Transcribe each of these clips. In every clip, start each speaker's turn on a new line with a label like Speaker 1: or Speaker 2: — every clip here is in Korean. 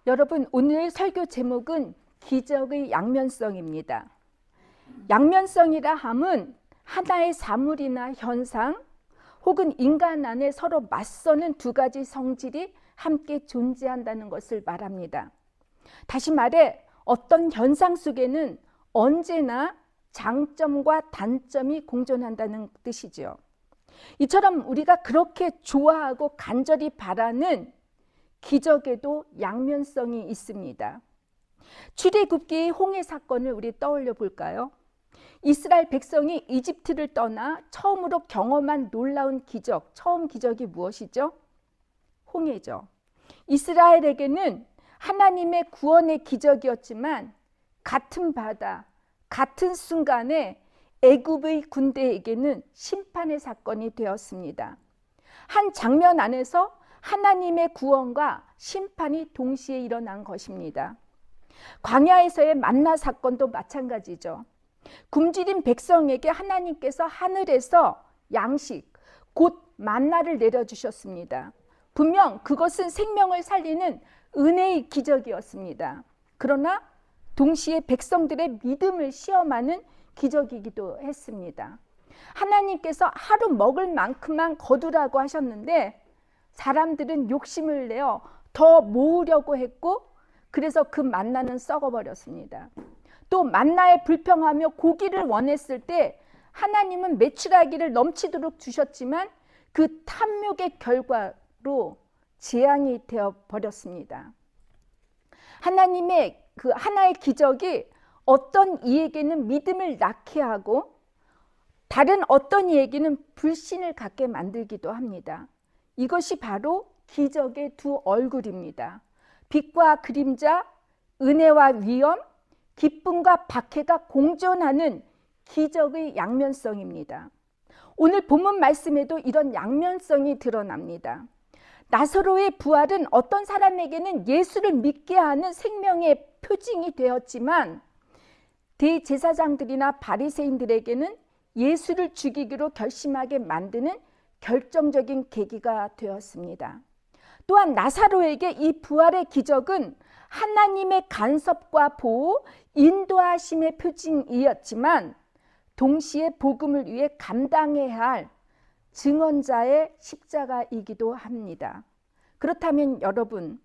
Speaker 1: 여러분, 오늘 설교 제목은 기적의 양면성입니다. 양면성이라 함은 하나의 사물이나 현상 혹은 인간 안에 서로 맞서는 두 가지 성질이 함께 존재한다는 것을 말합니다. 다시 말해 어떤 현상 속에는 언제나 장점과 단점이 공존한다는 뜻이죠. 이처럼 우리가 그렇게 좋아하고 간절히 바라는 기적에도 양면성이 있습니다. 출애굽기의 홍해 사건을 우리 떠올려 볼까요? 이스라엘 백성이 이집트를 떠나 처음으로 경험한 놀라운 기적, 처음 기적이 무엇이죠? 홍해죠. 이스라엘에게는 하나님의 구원의 기적이었지만 같은 바다, 같은 순간에 애굽의 군대에게는 심판의 사건이 되었습니다. 한 장면 안에서 하나님의 구원과 심판이 동시에 일어난 것입니다. 광야에서의 만나 사건도 마찬가지죠. 굶주린 백성에게 하나님께서 하늘에서 양식, 곧 만나를 내려주셨습니다. 분명 그것은 생명을 살리는 은혜의 기적이었습니다. 그러나 동시에 백성들의 믿음을 시험하는 기적이기도 했습니다. 하나님께서 하루 먹을 만큼만 거두라고 하셨는데 사람들은 욕심을 내어 더 모으려고 했고 그래서 그 만나는 썩어버렸습니다. 또 만나에 불평하며 고기를 원했을 때 하나님은 메추라기를 넘치도록 주셨지만 그 탐욕의 결과로 재앙이 되어버렸습니다. 하나님의 그 하나의 기적이 어떤 이에게는 믿음을 낳게 하고 다른 어떤 이에게는 불신을 갖게 만들기도 합니다. 이것이 바로 기적의 두 얼굴입니다. 빛과 그림자, 은혜와 위험, 기쁨과 박해가 공존하는 기적의 양면성입니다. 오늘 본문 말씀에도 이런 양면성이 드러납니다. 나사로의 부활은 어떤 사람에게는 예수를 믿게 하는 생명의 표징이 되었지만 대제사장들이나 바리새인들에게는 예수를 죽이기로 결심하게 만드는 결정적인 계기가 되었습니다. 또한 나사로에게 이 부활의 기적은 하나님의 간섭과 보호, 인도하심의 표징이었지만 동시에 복음을 위해 감당해야 할 증언자의 십자가이기도 합니다. 그렇다면 여러분,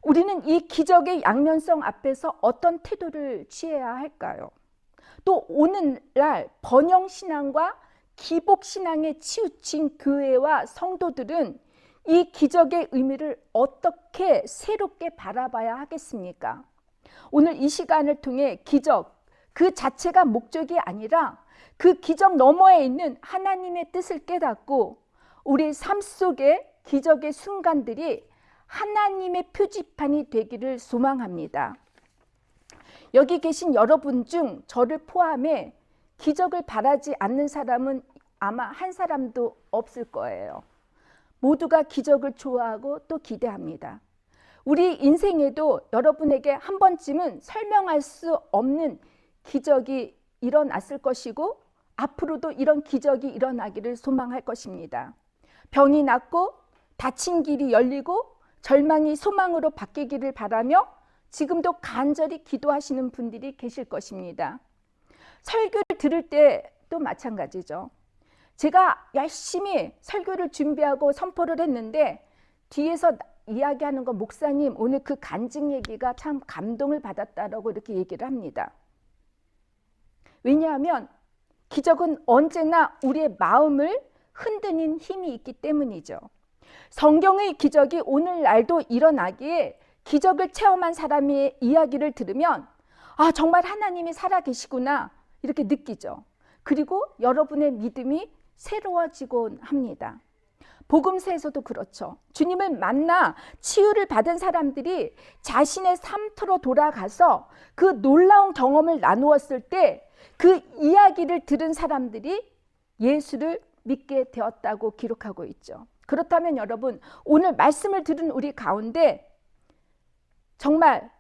Speaker 1: 우리는 이 기적의 양면성 앞에서 어떤 태도를 취해야 할까요? 또 오늘날 번영신앙과 기복신앙에 치우친 교회와 성도들은 이 기적의 의미를 어떻게 새롭게 바라봐야 하겠습니까? 오늘 이 시간을 통해 기적 그 자체가 목적이 아니라 그 기적 너머에 있는 하나님의 뜻을 깨닫고 우리 삶 속에 기적의 순간들이 하나님의 표지판이 되기를 소망합니다. 여기 계신 여러분 중 저를 포함해 기적을 바라지 않는 사람은 아마 한 사람도 없을 거예요. 모두가 기적을 좋아하고 또 기대합니다. 우리 인생에도 여러분에게 한 번쯤은 설명할 수 없는 기적이 일어났을 것이고 앞으로도 이런 기적이 일어나기를 소망할 것입니다. 병이 낫고 닫힌 길이 열리고 절망이 소망으로 바뀌기를 바라며 지금도 간절히 기도하시는 분들이 계실 것입니다. 설교를 들을 때도 마찬가지죠. 제가 열심히 설교를 준비하고 선포를 했는데 뒤에서 이야기하는 거 목사님 오늘 그 간증 얘기가 참 감동을 받았다라고 이렇게 얘기를 합니다. 왜냐하면 기적은 언제나 우리의 마음을 흔드는 힘이 있기 때문이죠. 성경의 기적이 오늘날도 일어나기에 기적을 체험한 사람의 이야기를 들으면 아 정말 하나님이 살아계시구나 이렇게 느끼죠. 그리고 여러분의 믿음이 새로워지곤 합니다. 복음서에서도 그렇죠. 주님을 만나 치유를 받은 사람들이 자신의 삶터로 돌아가서 그 놀라운 경험을 나누었을 때 그 이야기를 들은 사람들이 예수를 믿게 되었다고 기록하고 있죠. 그렇다면 여러분 오늘 말씀을 들은 우리 가운데 정말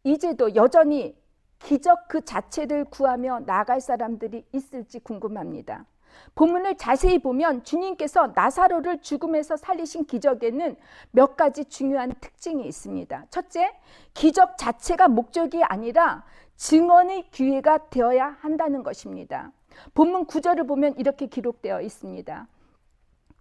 Speaker 1: 이제도 여전히 기적 그 자체를 구하며 나아갈 사람들이 있을지 궁금합니다. 본문을 자세히 보면 주님께서 나사로를 죽음에서 살리신 기적에는 몇 가지 중요한 특징이 있습니다. 첫째, 기적 자체가 목적이 아니라 증언의 기회가 되어야 한다는 것입니다. 본문 9절을 보면 이렇게 기록되어 있습니다.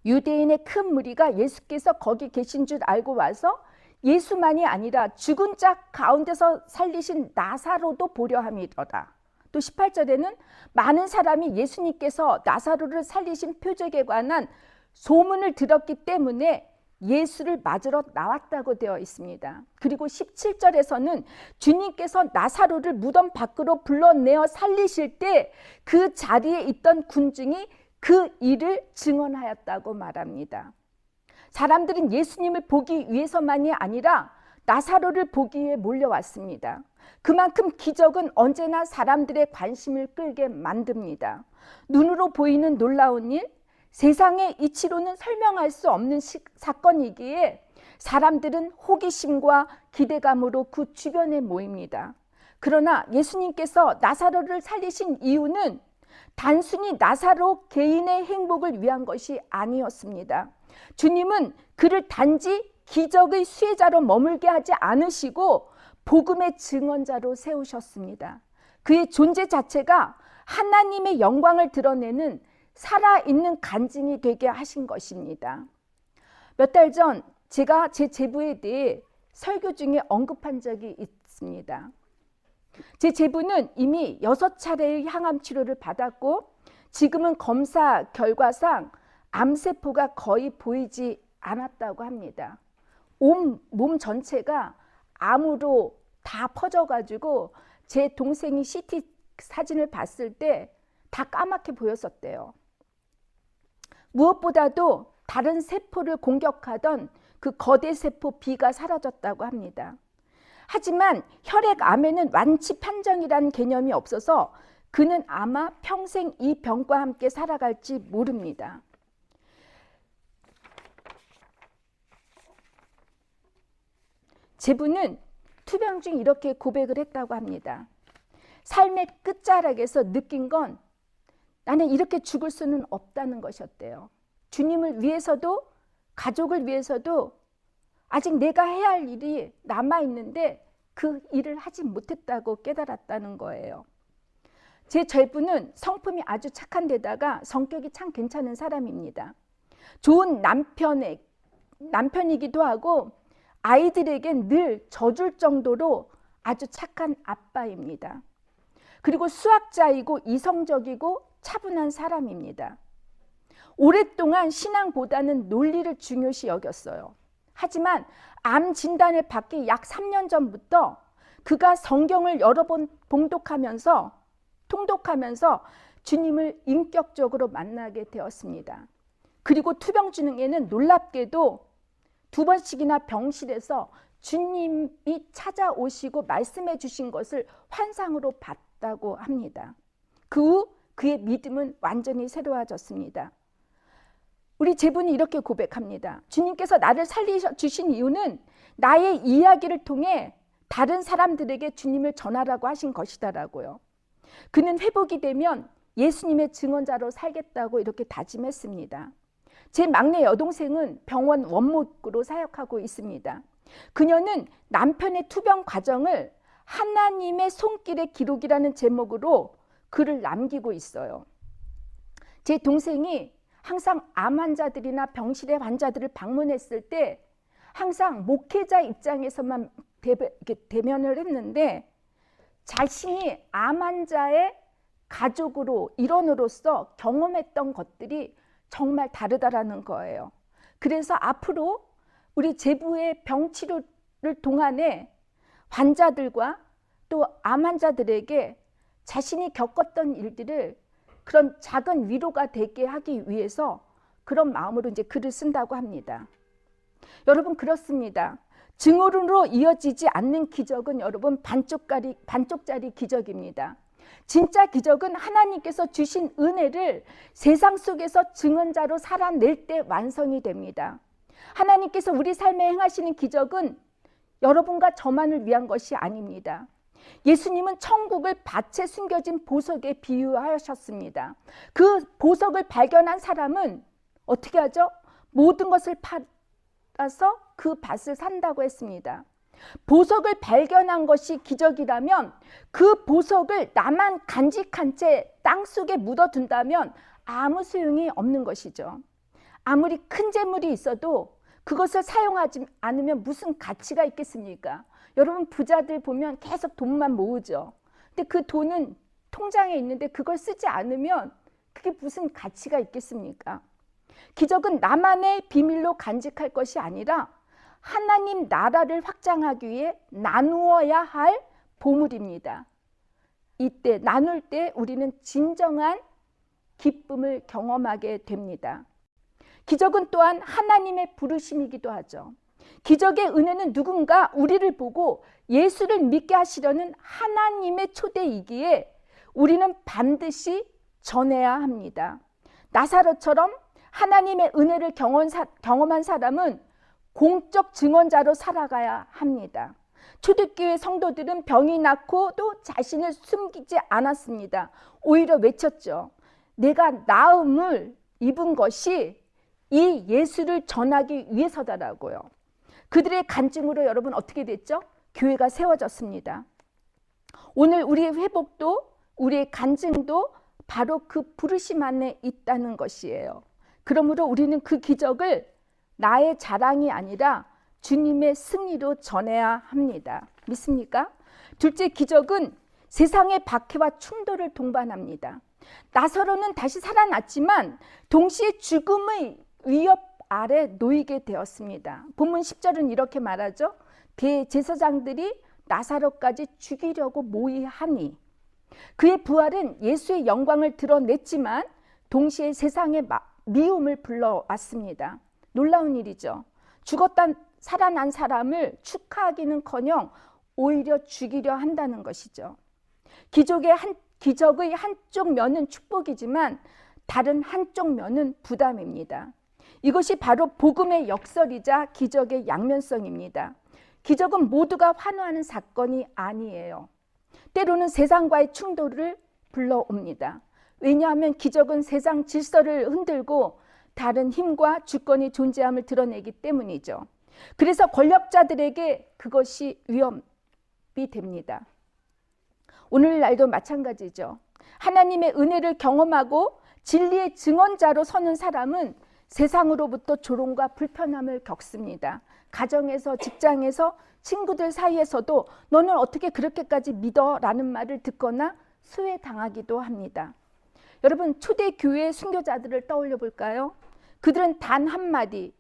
Speaker 1: 유대인의 큰 무리가 예수께서 거기 계신 줄 알고 와서 예수만이 아니라 죽은 자 가운데서 살리신 나사로도 보려 함이로다. 또 18절에는 많은 사람이 예수님께서 나사로를 살리신 표적에 관한 소문을 들었기 때문에 예수를 맞으러 나왔다고 되어 있습니다. 그리고 17절에서는 주님께서 나사로를 무덤 밖으로 불러내어 살리실 때 그 자리에 있던 군중이 그 일을 증언하였다고 말합니다. 사람들은 예수님을 보기 위해서만이 아니라 나사로를 보기 위해 몰려왔습니다. 그만큼 기적은 언제나 사람들의 관심을 끌게 만듭니다. 눈으로 보이는 놀라운 일, 세상의 이치로는 설명할 수 없는 사건이기에 사람들은 호기심과 기대감으로 그 주변에 모입니다. 그러나 예수님께서 나사로를 살리신 이유는 단순히 나사로 개인의 행복을 위한 것이 아니었습니다. 주님은 그를 단지 기적의 수혜자로 머물게 하지 않으시고 복음의 증언자로 세우셨습니다. 그의 존재 자체가 하나님의 영광을 드러내는 살아있는 간증이 되게 하신 것입니다. 몇 달 전 제가 제 제부에 대해 설교 중에 언급한 적이 있습니다. 제 제부는 이미 6차례의 항암 치료를 받았고 지금은 검사 결과상 암세포가 거의 보이지 않았다고 합니다. 온 몸 전체가 암으로 다 퍼져가지고 제 동생이 CT 사진을 봤을 때 다 까맣게 보였었대요. 무엇보다도 다른 세포를 공격하던 그 거대 세포 B가 사라졌다고 합니다. 하지만 혈액암에는 완치 판정이라는 개념이 없어서 그는 아마 평생 이 병과 함께 살아갈지 모릅니다. 제부는 투병 중 이렇게 고백을 했다고 합니다. 삶의 끝자락에서 느낀 건 나는 이렇게 죽을 수는 없다는 것이었대요. 주님을 위해서도 가족을 위해서도 아직 내가 해야 할 일이 남아있는데 그 일을 하지 못했다고 깨달았다는 거예요. 제 제부는 성품이 아주 착한 데다가 성격이 참 괜찮은 사람입니다. 좋은 남편이기도 하고 아이들에겐 늘 져줄 정도로 아주 착한 아빠입니다. 그리고 수학자이고 이성적이고 차분한 사람입니다. 오랫동안 신앙보다는 논리를 중요시 여겼어요. 하지만 암 진단을 받기 약 3년 전부터 그가 성경을 여러 번 통독하면서 주님을 인격적으로 만나게 되었습니다. 그리고 투병 중에는 놀랍게도 2번씩이나 병실에서 주님이 찾아오시고 말씀해 주신 것을 환상으로 봤다고 합니다. 그 후 그의 믿음은 완전히 새로워졌습니다. 우리 제부는 이렇게 고백합니다. 주님께서 나를 살리주신 이유는 나의 이야기를 통해 다른 사람들에게 주님을 전하라고 하신 것이다라고요. 그는 회복이 되면 예수님의 증언자로 살겠다고 이렇게 다짐했습니다. 제 막내 여동생은 병원 원목으로 사역하고 있습니다. 그녀는 남편의 투병 과정을 하나님의 손길의 기록이라는 제목으로 글을 남기고 있어요. 제 동생이 항상 암 환자들이나 병실의 환자들을 방문했을 때 항상 목회자 입장에서만 대면을 했는데 자신이 암 환자의 가족으로 일원으로서 경험했던 것들이 정말 다르다라는 거예요. 그래서 앞으로 우리 제부의 병치료를 동안에 환자들과 또 암 환자들에게 자신이 겪었던 일들을 그런 작은 위로가 되게 하기 위해서 그런 마음으로 이제 글을 쓴다고 합니다. 여러분 그렇습니다. 증오로 이어지지 않는 기적은 여러분 반쪽짜리 기적입니다. 진짜 기적은 하나님께서 주신 은혜를 세상 속에서 증언자로 살아낼 때 완성이 됩니다. 하나님께서 우리 삶에 행하시는 기적은 여러분과 저만을 위한 것이 아닙니다. 예수님은 천국을 밭에 숨겨진 보석에 비유하셨습니다. 그 보석을 발견한 사람은 어떻게 하죠? 모든 것을 팔아서 그 밭을 산다고 했습니다. 보석을 발견한 것이 기적이라면 그 보석을 나만 간직한 채 땅속에 묻어둔다면 아무 소용이 없는 것이죠. 아무리 큰 재물이 있어도 그것을 사용하지 않으면 무슨 가치가 있겠습니까? 여러분 부자들 보면 계속 돈만 모으죠. 근데 그 돈은 통장에 있는데 그걸 쓰지 않으면 그게 무슨 가치가 있겠습니까? 기적은 나만의 비밀로 간직할 것이 아니라 하나님 나라를 확장하기 위해 나누어야 할 보물입니다. 이때 나눌 때 우리는 진정한 기쁨을 경험하게 됩니다. 기적은 또한 하나님의 부르심이기도 하죠. 기적의 은혜는 누군가 우리를 보고 예수를 믿게 하시려는 하나님의 초대이기에 우리는 반드시 전해야 합니다. 나사로처럼 하나님의 은혜를 경험한 사람은 공적 증언자로 살아가야 합니다. 초대교회 성도들은 병이 낫고도 자신을 숨기지 않았습니다. 오히려 외쳤죠. 내가 나음을 입은 것이 이 예수를 전하기 위해서다라고요. 그들의 간증으로 여러분 어떻게 됐죠? 교회가 세워졌습니다. 오늘 우리의 회복도 우리의 간증도 바로 그 부르심 안에 있다는 것이에요. 그러므로 우리는 그 기적을 나의 자랑이 아니라 주님의 승리로 전해야 합니다. 믿습니까? 둘째, 기적은 세상의 박해와 충돌을 동반합니다. 나사로는 다시 살아났지만 동시에 죽음의 위협 아래 놓이게 되었습니다. 본문 10절은 이렇게 말하죠. 대제사장들이 나사로까지 죽이려고 모의하니 그의 부활은 예수의 영광을 드러냈지만 동시에 세상의 미움을 불러왔습니다. 놀라운 일이죠. 죽었다 살아난 사람을 축하하기는커녕 오히려 죽이려 한다는 것이죠. 기적의 한쪽 면은 축복이지만 다른 한쪽 면은 부담입니다. 이것이 바로 복음의 역설이자 기적의 양면성입니다. 기적은 모두가 환호하는 사건이 아니에요. 때로는 세상과의 충돌을 불러옵니다. 왜냐하면 기적은 세상 질서를 흔들고 다른 힘과 주권이 존재함을 드러내기 때문이죠. 그래서 권력자들에게 그것이 위험이 됩니다. 오늘날도 마찬가지죠. 하나님의 은혜를 경험하고 진리의 증언자로 서는 사람은 세상으로부터 조롱과 불편함을 겪습니다. 가정에서, 직장에서, 친구들 사이에서도 너는 어떻게 그렇게까지 믿어? 라는 말을 듣거나 소외당하기도 합니다. 여러분 초대교회 순교자들을 떠올려 볼까요? 그들은 단 한마디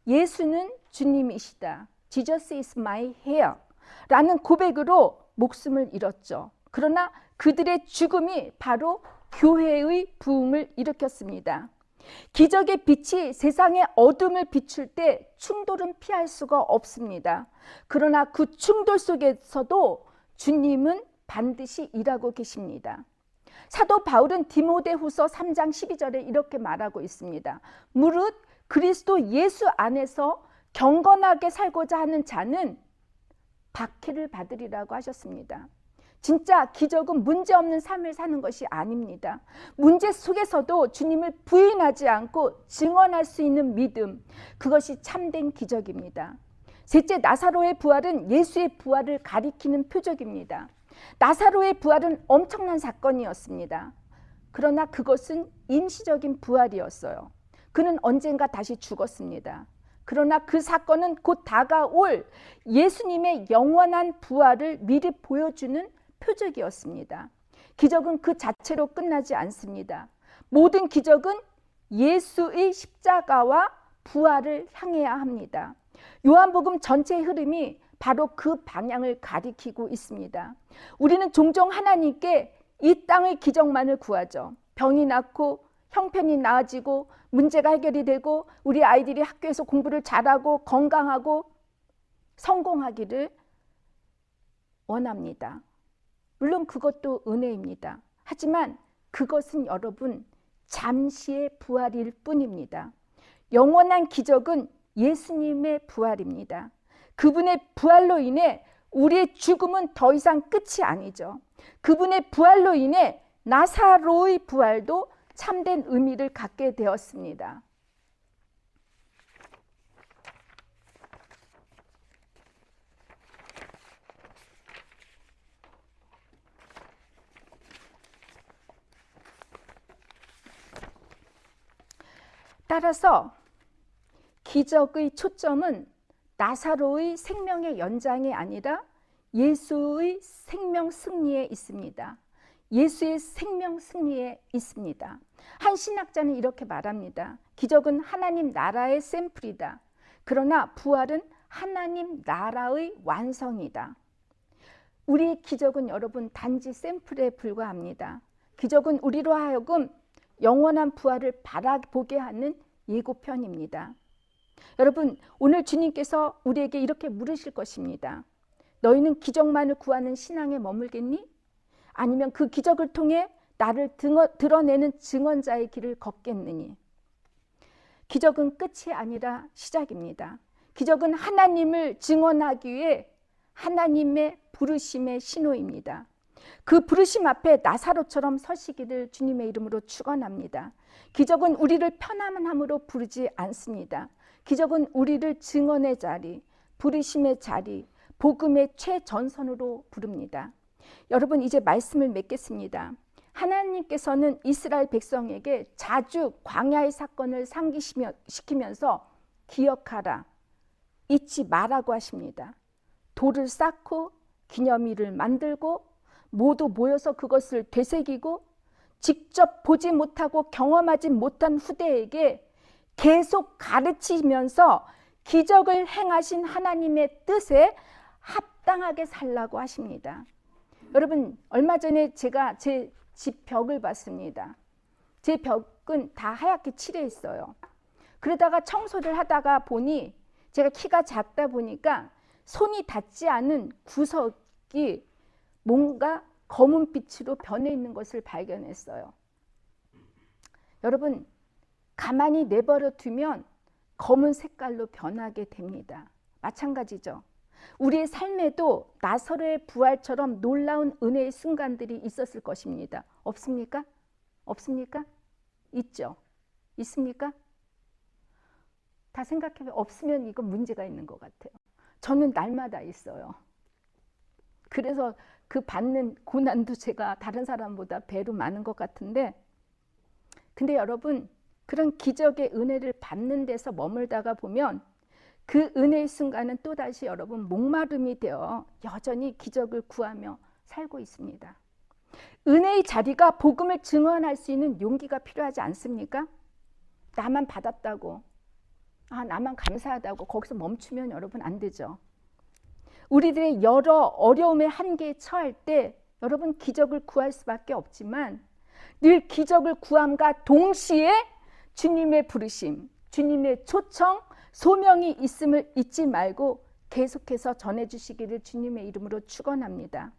Speaker 1: 예수는 주님이시다. Jesus is my heir 라는 고백으로 목숨을 잃었죠. 그러나 그들의 죽음이 바로 교회의 부흥을 일으켰습니다. 기적의 빛이 세상의 어둠을 비출 때 충돌은 피할 수가 없습니다. 그러나 그 충돌 속에서도 주님은 반드시 일하고 계십니다. 사도 바울은 디모데후서 3장 12절에 이렇게 말하고 있습니다. 무릇 그리스도 예수 안에서 경건하게 살고자 하는 자는 박해를 받으리라고 하셨습니다. 진짜 기적은 문제없는 삶을 사는 것이 아닙니다. 문제 속에서도 주님을 부인하지 않고 증언할 수 있는 믿음, 그것이 참된 기적입니다. 셋째, 나사로의 부활은 예수의 부활을 가리키는 표적입니다. 나사로의 부활은 엄청난 사건이었습니다. 그러나 그것은 임시적인 부활이었어요. 그는 언젠가 다시 죽었습니다. 그러나 그 사건은 곧 다가올 예수님의 영원한 부활을 미리 보여주는 표적이었습니다. 기적은 그 자체로 끝나지 않습니다. 모든 기적은 예수의 십자가와 부활을 향해야 합니다. 요한복음 전체의 흐름이 바로 그 방향을 가리키고 있습니다. 우리는 종종 하나님께 이 땅의 기적만을 구하죠. 병이 낫고 형편이 나아지고 문제가 해결이 되고 우리 아이들이 학교에서 공부를 잘하고 건강하고 성공하기를 원합니다. 물론 그것도 은혜입니다. 하지만 그것은 여러분 잠시의 부활일 뿐입니다. 영원한 기적은 예수님의 부활입니다. 그분의 부활로 인해 우리의 죽음은 더 이상 끝이 아니죠. 그분의 부활로 인해 나사로의 부활도 참된 의미를 갖게 되었습니다. 따라서 기적의 초점은 나사로의 생명의 연장이 아니라 예수의 생명 승리에 있습니다. 예수의 생명 승리에 있습니다. 한 신학자는 이렇게 말합니다. 기적은 하나님 나라의 샘플이다. 그러나 부활은 하나님 나라의 완성이다. 우리의 기적은 여러분 단지 샘플에 불과합니다. 기적은 우리로 하여금 영원한 부활을 바라보게 하는 예고편입니다. 여러분, 오늘 주님께서 우리에게 이렇게 물으실 것입니다. 너희는 기적만을 구하는 신앙에 머물겠니? 아니면 그 기적을 통해 나를 드러내는 증언자의 길을 걷겠느니? 기적은 끝이 아니라 시작입니다. 기적은 하나님을 증언하기 위해 하나님의 부르심의 신호입니다. 그 부르심 앞에 나사로처럼 서시기를 주님의 이름으로 축원합니다. 기적은 우리를 편안함으로 부르지 않습니다. 기적은 우리를 증언의 자리, 부르심의 자리, 복음의 최전선으로 부릅니다. 여러분, 이제 말씀을 맺겠습니다. 하나님께서는 이스라엘 백성에게 자주 광야의 사건을 상기시키면서 기억하라, 잊지 말라고 하십니다. 돌을 쌓고 기념일을 만들고 모두 모여서 그것을 되새기고 직접 보지 못하고 경험하지 못한 후대에게 계속 가르치면서 기적을 행하신 하나님의 뜻에 합당하게 살라고 하십니다. 여러분, 얼마 전에 제가 제 집 벽을 봤습니다. 제 벽은 다 하얗게 칠해있어요. 그러다가 청소를 하다가 보니 제가 키가 작다 보니까 손이 닿지 않은 구석이 뭔가 검은 빛으로 변해 있는 것을 발견했어요. 여러분, 가만히 내버려 두면 검은 색깔로 변하게 됩니다. 마찬가지죠. 우리의 삶에도 나사로의 부활처럼 놀라운 은혜의 순간들이 있었을 것입니다. 없습니까? 없습니까? 있죠. 있습니까? 다 생각해보면 없으면 이건 문제가 있는 것 같아요. 저는 날마다 있어요. 그래서 그 받는 고난도 제가 다른 사람보다 배로 많은 것 같은데, 근데 여러분, 그런 기적의 은혜를 받는 데서 머물다가 보면 그 은혜의 순간은 또다시 여러분 목마름이 되어 여전히 기적을 구하며 살고 있습니다. 은혜의 자리가 복음을 증언할 수 있는 용기가 필요하지 않습니까? 나만 받았다고, 나만 감사하다고 거기서 멈추면 여러분 안 되죠. 우리들의 여러 어려움의 한계에 처할 때 여러분 기적을 구할 수밖에 없지만 늘 기적을 구함과 동시에 주님의 부르심, 주님의 초청, 소명이 있음을 잊지 말고 계속해서 전해주시기를 주님의 이름으로 축원합니다.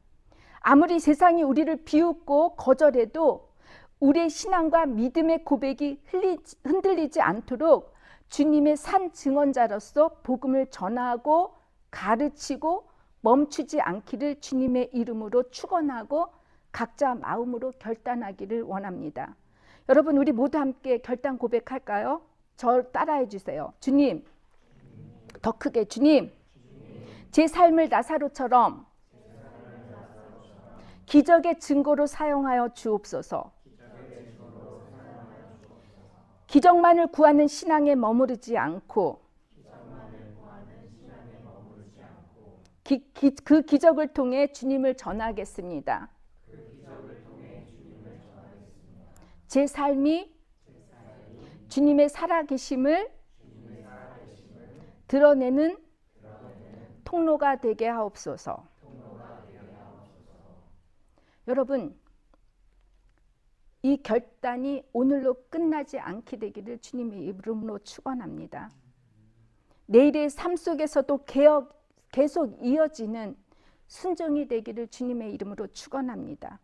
Speaker 1: 아무리 세상이 우리를 비웃고 거절해도 우리의 신앙과 믿음의 고백이 흔들리지 않도록 주님의 산 증언자로서 복음을 전하고 가르치고 멈추지 않기를 주님의 이름으로 축원하고 각자 마음으로 결단하기를 원합니다. 여러분, 우리 모두 함께 결단 고백할까요? 저 따라해 주세요. 주님, 더 크게, 주님, 제 삶을 나사로처럼 기적의 증거로 사용하여 주옵소서. 기적만을 구하는 신앙에 머무르지 않고 그 기적을 통해 주님을 전하겠습니다. 제 삶이 주님의 살아계심을 드러내는 통로가 되게 하옵소서. 여러분, 이 결단이 오늘로 끝나지 않게 되기를 주님의 이름으로 축원합니다. 내일의 삶 속에서도 계속 이어지는 순종이 되기를 주님의 이름으로 축원합니다.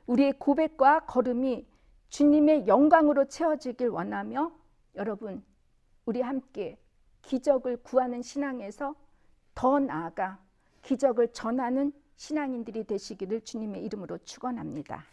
Speaker 1: 우리의 고백과 걸음이 주님의 영광으로 채워지길 원하며 여러분, 우리 함께 기적을 구하는 신앙에서 더 나아가 기적을 전하는 신앙인들이 되시기를 주님의 이름으로 축원합니다.